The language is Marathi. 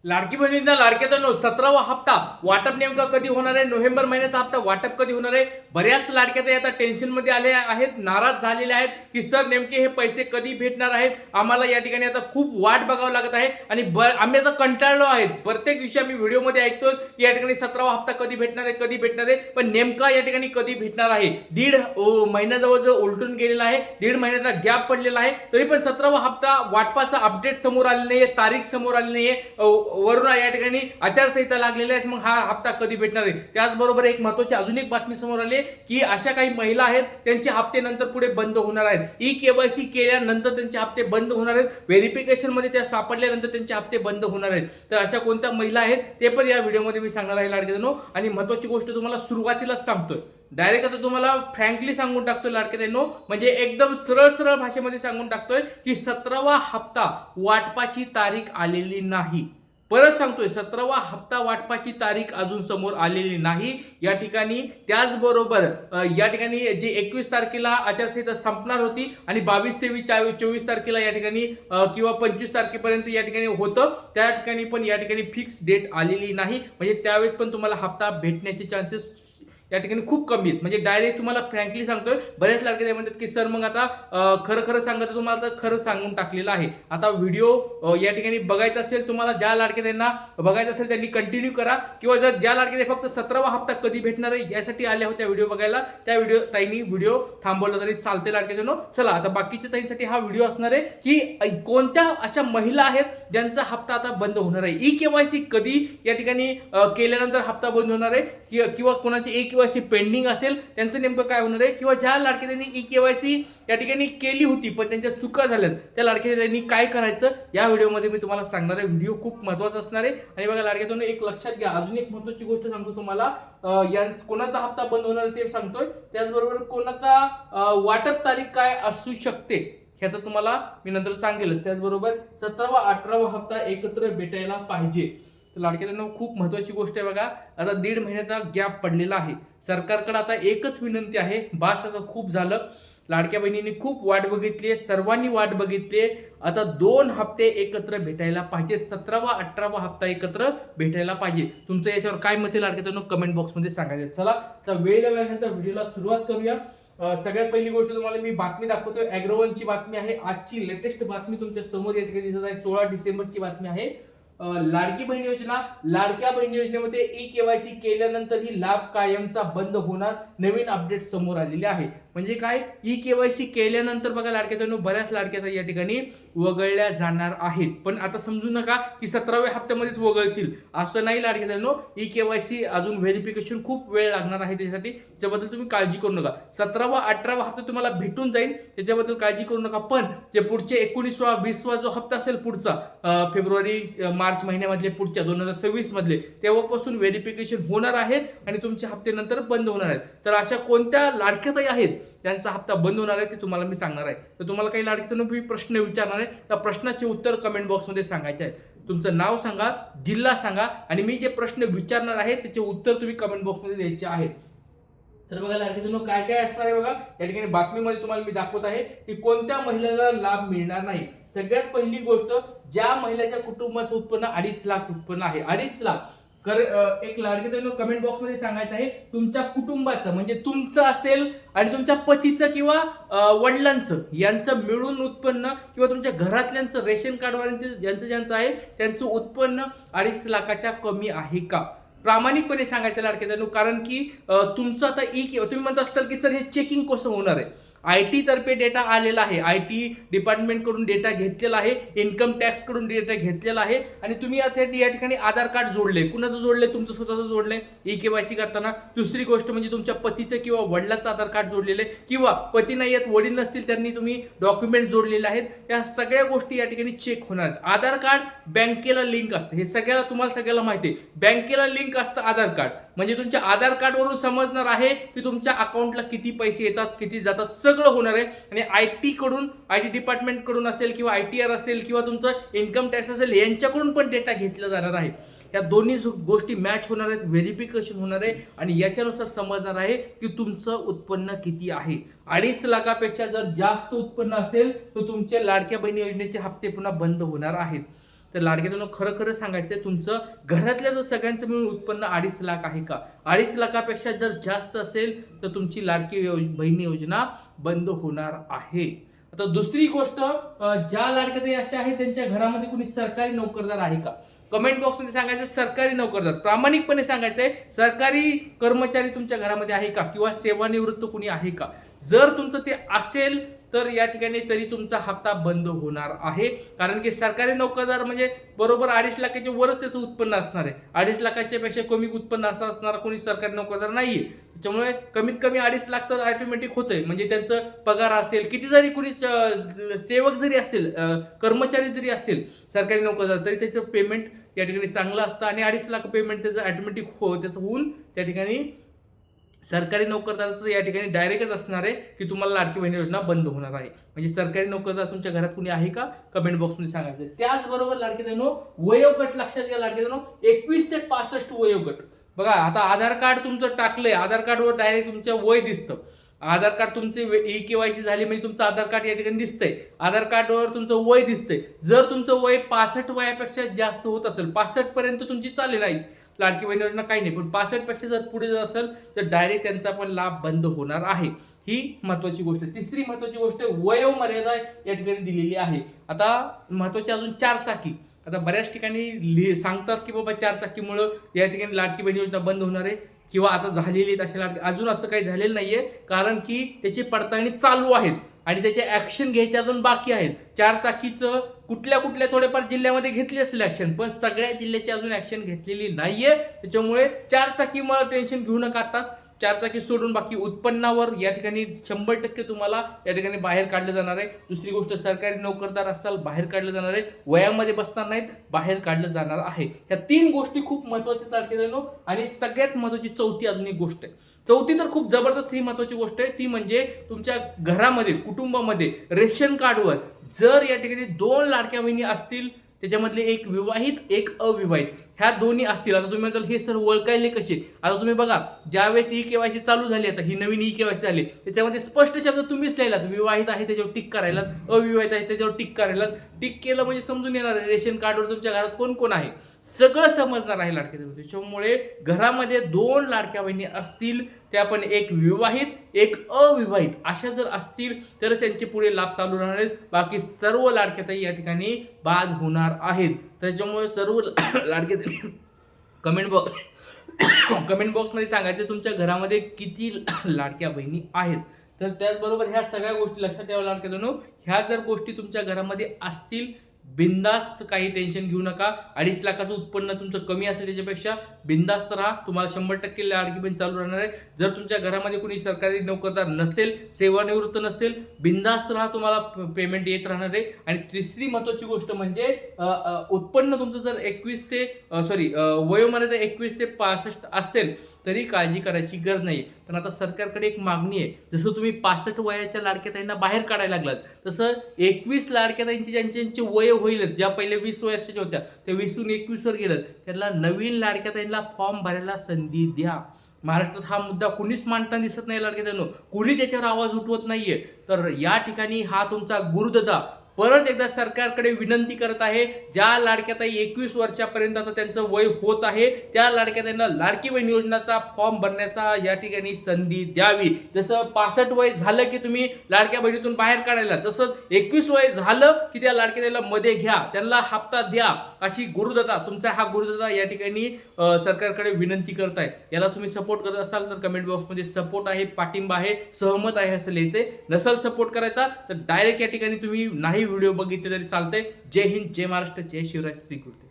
लाडकी बहिणींना लाडक्याचा 17वा हप्ता वाटप नेमका कधी होणार आहे? नोव्हेंबर महिन्याचा हप्ता वाटप कधी होणार आहे? बऱ्याच लाडक्या आता टेन्शन मध्ये आले आहेत, नाराज झालेले आहेत की सर नेमके हे पैसे कधी भेटणार आहेत. आम्हाला या ठिकाणी आता खूप वाट बघावं लागत आहे आणि आम्ही आता कंटाळलो आहेत. प्रत्येक दिवशी आम्ही व्हिडिओमध्ये ऐकतो की या ठिकाणी 17वा हप्ता कधी भेटणार आहे, कधी भेटणार आहे, पण नेमका या ठिकाणी कधी भेटणार आहे? दीड महिना जवळ उलटून गेलेला आहे, दीड महिन्याचा गॅप पडलेला आहे, तरी पण 17वा हप्ता वाटपाचा अपडेट समोर आले नाहीये, तारीख समोर आली नाहीये. वरून या ठिकाणी आचारसंहिता लागलेल्या आहेत. मग हा हप्ता कधी भेटणार आहे? त्याचबरोबर एक महत्त्वाची अजून एक बातमी समोर आली की अशा काही महिला आहेत त्यांचे हप्ते नंतर पुढे बंद होणार आहेत. ई-केवायसी केल्यानंतर त्यांचे हप्ते बंद होणार आहेत, व्हेरिफिकेशन मध्ये त्या सापडल्यानंतर त्यांचे हप्ते बंद होणार आहेत. तर अशा कोणत्या महिला आहेत ते पण या व्हिडिओमध्ये मी सांगणार आहे लाडक्यानो. आणि महत्त्वाची गोष्ट तुम्हाला सुरुवातीलाच सांगतोय, डायरेक्ट आता तुम्हाला फ्रँकली सांगून टाकतोय लाडक्यानो, म्हणजे एकदम सरळ सरळ भाषेमध्ये सांगून टाकतोय की 17वा हप्ता वाटपाची तारीख आलेली नाही. परत सांगतोय, 17वा हप्ता वाटपाची तारीख अजून समोर आलेली नाही या ठिकाणी. त्याचबरोबर या ठिकाणी जी 21 तारखेला आचारसंहिता संपणार होती आणि 22, 23, 24 तारखेला या ठिकाणी किंवा 25 तारखेपर्यंत या ठिकाणी होतं, त्या ठिकाणी पण या ठिकाणी फिक्स डेट आलेली नाही. म्हणजे त्यावेळेस पण तुम्हाला हप्ता भेटण्याचे चान्सेस या ठिकाणी खूप कमी आहेत. म्हणजे डायरेक्ट तुम्हाला फ्रँकली सांगतोय. बरेच लाडके म्हणतात की सर मग आता खरं खरं सांगत, तुम्हाला तर खरं सांगून टाकलेलं आहे. आता व्हिडिओ या ठिकाणी बघायचा असेल तुम्हाला, ज्या लाडके त्यांना बघायचं असेल त्यांनी कंटिन्यू करा, किंवा जर ज्या लाडके फक्त 17वा हप्ता कधी भेटणार आहे यासाठी आल्या होत्या व्हिडिओ बघायला, त्या ताईंनी व्हिडिओ थांबवला तरी चालते लाडक्यानो. चला आता बाकीच्या ताईंसाठी हा व्हिडिओ असणार आहे की कोणत्या अशा महिला आहेत ज्यांचा हप्ता आता बंद होणार आहे. ई-केवायसी कधी या ठिकाणी केल्यानंतर हप्ता बंद होणार आहे, किंवा कोणाची ई-केवायसी पेंडिंग असेल त्यांचं नेमकं काय होणार आहे, किंवा ज्या लाडके त्यांनी ई-केवायसी या ठिकाणी केली होती पण त्यांच्या चुका झाल्यात त्या लाडक्या त्यांनी काय करायचं या व्हिडिओमध्ये मी तुम्हाला सांगणार आहे. व्हिडिओ खूप महत्त्वाचा असणार आहे. आणि बघा लाडक्यातून एक लक्षात घ्या, अजून एक महत्त्वाची गोष्ट सांगतो तुम्हाला, कोणाचा हप्ता बंद होणार आहे ते सांगतोय, त्याचबरोबर कोणाचा वाटप तारीख काय असू शकते ह्याचं तुम्हाला मी नंतर सांगेल. त्याचबरोबर 17वा 18वा हप्ता एकत्र भेटायला पाहिजे. तर लाडक्यांना खूप महत्त्वाची गोष्ट आहे बघा, आता दीड महिन्याचा गॅप पडलेला आहे. सरकारकडे आता एकच विनंती आहे, बास आता खूप झालं. लाडक्या बहिणींनी खूप वाट बघितली, सर्वांनी वाट बघितली. आता 2 हप्ते एकत्र भेटायला पाहिजे, 17वा 18वा हप्ता एकत्र भेटायला पाहिजे. तुमचं याच्यावर काय मत आहे लाडक्यांनो कमेंट बॉक्समध्ये सांगायचं. चला तर वेळ वेळानंतर व्हिडिओला सुरुवात करूया. सगळ्यात पहिली गोष्ट तुम्हाला मी बातमी दाखवतोय, ॲग्रोवनची बातमी आहे. आजची लेटेस्ट बातमी तुमच्या समोर या ठिकाणी दिसत आहे. 16 डिसेंबरची बातमी आहे. लाडकी बहीण योजना, लाडक्या बहीण योजनेमध्ये ई-केवायसी केल्यानंतर ही लाभ कायमचा बंद होणार, नवीन अपडेट समोर आलेले आहे. म्हणजे काय, ई-केवायसी केल्यानंतर बघा लाडक्याच्या बऱ्याच लाडक्या या ठिकाणी वगळल्या जाणार आहेत. पण आता समजू नका की 17व्या हप्त्यामध्येच वगळतील, असं नाही लाडक्यानो. ई-केवायसी अजून व्हेरिफिकेशन खूप वेळ लागणार आहे, त्यासाठी त्याच्याबद्दल तुम्ही काळजी करू नका. 17वा 18वा हप्ता तुम्हाला भेटून जाईल, त्याच्याबद्दल काळजी करू नका. पण जे पुढचे 19वा 20वा जो हप्ता असेल पुढचा, फेब्रुवारी मार्च महिन्यामधले पुढच्या 2026 मधले, तेव्हापासून व्हेरिफिकेशन होणार आहे आणि तुमचे हप्ते नंतर बंद होणार आहेत. तर अशा कोणत्या लाडक्याताई आहेत त्यांचा हप्ता बंद होणार आहे ते तुम्हाला मी सांगणार आहे. तर तुम्हाला काही लाडक्यातून मी प्रश्न विचारणार आहे, त्या प्रश्नाचे उत्तर कमेंट बॉक्समध्ये सांगायचे आहे. तुमचं नाव सांगा, जिल्हा सांगा, आणि मी जे प्रश्न विचारणार आहे त्याचे उत्तर तुम्ही कमेंट बॉक्समध्ये द्यायचे आहेत. तर बघा लाडक्यातून काय काय असणार आहे बघा, या ठिकाणी बातमीमध्ये तुम्हाला मी दाखवत आहे की कोणत्या महिलांना लाभ मिळणार नाही. सगळ्यात पहिली गोष्ट, ज्या महिलेच्या कुटुंबाचं उत्पन्न 2.5 लाख उत्पन्न आहे, 2.5 लाख, एक लाडक्यातून कमेंट बॉक्समध्ये सांगायचं आहे तुमच्या कुटुंबाचं, म्हणजे तुमचं असेल आणि तुमच्या पतीचं किंवा वडिलांचं यांचं मिळून उत्पन्न, किंवा तुमच्या घरातल्यांचं, रेशन कार्डवाल्यांचं ज्यांचं आहे त्यांचं उत्पन्न 2.5 लाखाच्या कमी आहे का? प्रामाणिकपणे सांगायचं लाडक्यातून. कारण की तुमचं आता तुम्ही म्हणत असाल की सर हे चेकिंग कसं होणार आहे? IT तर्फे डेटा आलेला आहे, IT डिपार्टमेंट कडून डेटा घेतलेला आहे, इन्कम टॅक्स कडून डेटा घेतलेला आहे, आणि तुम्ही आता या ठिकाणी आधार कार्ड जोडले. कुणाचं जोडले? तुमचं स्वतःचं जोडले ई-केवायसी करताना. दुसरी गोष्ट म्हणजे तुमच्या पतीचं किंवा वडिलांचं आधार कार्ड जोडलेले, किंवा पती नाही आहेत, वडील नसतील, त्यांनी तुम्ही डॉक्युमेंट जोडलेले आहेत. या सगळ्या गोष्टी या ठिकाणी चेक होणार आहेत. आधार कार्ड बँकेला लिंक असतं, हे तुम्हाला सगळ्याला माहिती आहे. बँकेला लिंक असतं आधार कार्ड, म्हणजे तुमच्या आधार कार्डवरून समजणार आहे की तुमच्या अकाउंटला किती पैसे येतात, किती जातात, सगळं होणार आहे. आणि IT डिपार्टमेंट कडून असेल, किंवा ITR असेल, किंवा तुमचं इन्कम टॅक्स असेल, यांच्याकडून पण डेटा घेतला जाणार आहे. या दोन्ही गोष्टी मॅच होणार आहेत, व्हेरिफिकेशन होणार आहे, आणि याच्यानुसार समजणार आहे की तुमचं उत्पन्न किती आहे. 2.5 लाखापेक्षा जर जास्त उत्पन्न असेल तर तुमचे लाडक्या बहिणी योजनेचे हप्ते पुन्हा बंद होणार आहेत. तर लाडक्या बहिणींनो खरं खरं सांगायचं तुमचं घरातल्या जर सगळ्यांचं मिळून उत्पन्न 2.5 लाख आहे का, 2.5 लाखापेक्षा जर जास्त असेल तर तुमची लाडकी बहिणी योजना बंद होणार आहे. आता दुसरी गोष्ट, ज्या लाडक्या ताई अशा आहेत त्यांच्या घरामध्ये कुणी सरकारी नोकरदार आहे का, कमेंट बॉक्समध्ये सांगायचं सरकारी नोकरदार, प्रामाणिकपणे सांगायचंय सरकारी कर्मचारी तुमच्या घरामध्ये आहे का किंवा सेवानिवृत्त कुणी आहे का. जर तुमचं ते असेल तर या ठिकाणी तरी तुमचा हप्ता बंद होणार आहे. कारण की सरकारी नोकरदार म्हणजे बरोबर 2.5 लाखाच्या वरच त्याचं उत्पन्न असणार आहे. 2.5 लाखाच्या पेक्षा कमी उत्पन्न असणारा कोणी सरकारी नोकरदार नाहीये. त्याच्यामुळे कमीत कमी 2.5 लाख तर ऑटोमॅटिक होतंय. म्हणजे त्यांचं पगार असेल, किती जरी कुणी सेवक जरी असेल, कर्मचारी जरी असेल सरकारी नोकरदार, तरी त्याचं पेमेंट या ठिकाणी चांगलं असतं आणि 2.5 लाख पेमेंट त्याचं ऑटोमॅटिक त्याचं होऊन त्या ठिकाणी सरकारी नोकरदाराचं या ठिकाणी डायरेक्टच असणार आहे की तुम्हाला लाडकी बहीण योजना बंद होणार आहे. म्हणजे सरकारी नोकरदार तुमच्या घरात कुणी आहे का, कमेंट बॉक्समध्ये सांगायचं. त्याचबरोबर लाडकी बहिणींनो वयोगट लक्षात घ्या. लाडकी बहिणींनो 21 ते 65 वयोगट. बघा आता आधार कार्ड तुमचं टाकलंय, आधार कार्डवर डायरेक्ट तुमचं वय दिसतं. आधार कार्ड तुमचे KYC झाली म्हणजे तुमचं आधार कार्ड या ठिकाणी दिसतंय, आधार कार्डवर तुमचं वय दिसतंय. जर तुमचं वय 65 वयापेक्षा जास्त होत असेल, 65 पर्यंत तुमची चालेल नाही लाडकी बहीण योजना, काही नाही, पण 65 पेक्षा जर पुढे जर असेल तर डायरेक्ट त्यांचा पण लाभ बंद होणार आहे. ही महत्वाची गोष्ट. तिसरी महत्वाची गोष्ट वयोमर्यादा या ठिकाणी दिलेली आहे. आता महत्वाची अजून 4 चाकी. आता बऱ्याच ठिकाणी सांगतात की बाबा 4 चाकीमुळे या ठिकाणी लाडकी बहीण योजना बंद होणार आहे किंवा आता झालेली आहेत अशा अजून असं काही झालेलं नाहीये. कारण की त्याची पडताळणी चालू आहेत आणि त्याचे ऍक्शन घ्यायचे अजून बाकी आहेत. 4 चाकीचं कुठल्या थोड्याफार जिल्ह्यामध्ये घेतली असेल ऍक्शन, पण सगळ्या जिल्ह्याची अजून ऍक्शन घेतलेली नाहीये. त्याच्यामुळे 4 चाकीमुळे टेन्शन घेऊ नका. आताच 4 चाकी सोडून बाकी उत्पन्नावर या ठिकाणी 100% तुम्हाला या ठिकाणी बाहेर काढलं जाणार आहे. दुसरी गोष्ट, सरकारी नोकरदार असाल बाहेर काढलं जाणार आहे, वयामध्ये बसणार नाहीत, बाहेर काढलं जाणार आहे. या 3 गोष्टी खूप महत्वाच्या तारखेला. आणि सगळ्यात महत्वाची चौथी अजून एक गोष्ट आहे. चौथी तर खूप जबरदस्त ही महत्वाची गोष्ट आहे, ती म्हणजे तुमच्या घरामध्ये कुटुंबामध्ये रेशन कार्डवर जर या ठिकाणी 2 लाडक्या बहिणी असतील, त्याच्यामधले एक विवाहित एक अविवाहित, ह्या दोन्ही असतील. आता तुम्ही म्हणताल हे सर ओळखायले कसे. आता तुम्ही बघा ज्यावेळेस KYC चालू झाली, आता ही नवीन KYC झाली, त्याच्यामध्ये स्पष्ट शब्द तुम्हीच लिहिलात, विवाहित आहे त्याच्यावर टिक करायला, अविवाहित आहे त्याच्यावर टिक करायला. टिक केलं म्हणजे समजून येणार आहे रेशन कार्डवर तुमच्या घरात कोण कोण आहे, सगळं समजणार आहे लाडक्या बहिणी. त्याच्यामुळे घरामध्ये 2 लाडक्या बहिणी असतील, त्या पण एक विवाहित एक अविवाहित अशा जर असतील तरच त्यांचे पुढे लाभ चालू राहणार आहेत. बाकी सर्व लाडक्या ताई या ठिकाणी बाद होणार आहेत. त्याच्यामुळे सर्व लाडक्या ताई कमेंट बॉक्समध्ये सांगायचं तुमच्या घरामध्ये किती लाडक्या बहिणी आहेत. तर त्याचबरोबर ह्या सगळ्या गोष्टी लक्षात ठेवा लाडक्या बहिणींनो. ह्या जर गोष्टी तुमच्या घरामध्ये असतील, बिंदास्त, काही टेन्शन घेऊ नका. 2.5 लाखाचं उत्पन्न तुमचं कमी असेल त्याच्यापेक्षा बिंदास्त राहा, तुम्हाला 100% लाडकी बहीण चालू राहणार आहे. जर तुमच्या घरामध्ये कोणी सरकारी नोकरदार नसेल, सेवानिवृत्त नसेल, बिंदास्त राहा, तुम्हाला पेमेंट येत राहणार आहे. आणि तिसरी महत्वाची गोष्ट म्हणजे उत्पन्न तुमचं जर वयोमर्यादा 21 ते 65 असेल तरी काळजी करायची गरज नाही. पण आता सरकारकडे एक मागणी आहे, जसं तुम्ही 65 वयाच्या लाडक्या ताईंना बाहेर काढायला लागलात, तसं 21 लाडक्या ताईंची ज्यांचे वय होईल, ज्या पहिले 20 वर्षाच्या होत्या त्या 20हून 21 वर गेलं, त्यांना नवीन लाडक्या ताईंना फॉर्म भरायला संधी द्या. महाराष्ट्रात हा मुद्दा कुणीच मांडताना दिसत नाही लाडक्या ताईंनो, कुणीच याच्यावर आवाज उठवत नाहीये. तर या ठिकाणी हा तुमचा गुरुदादा परत एकदा सरकारकडे विनंती करत आहे, ज्या लाडक्या ताई 21 वर्षापर्यंत आता त्यांचं वय होत आहे त्या लाडक्या ताईंना लाडकी बहीण योजनेचा फॉर्म भरण्याचा या ठिकाणी संधी द्यावी. जसं 65 वय झालं की तुम्ही लाडक्या बहिणीतून बाहेर काढायला, तसंच 21 वय झालं की त्या लाडक्या ताईला मध्ये घ्या, त्यांना हप्ता द्या, अशी गुरुदादा तुमचा हा गुरुदादा या ठिकाणी सरकारकडे विनंती करत आहे. याला तुम्ही सपोर्ट करत असाल तर कमेंट बॉक्समध्ये सपोर्ट आहे, पाठिंबा आहे, सहमत आहे असं लिहायचंय. नसल सपोर्ट करायचा तर डायरेक्ट या ठिकाणी तुम्ही नाही व्हिडिओ बघितले तरी चालतंय. जय हिंद, जय महाराष्ट्र, जय शिवराय, श्री कृती.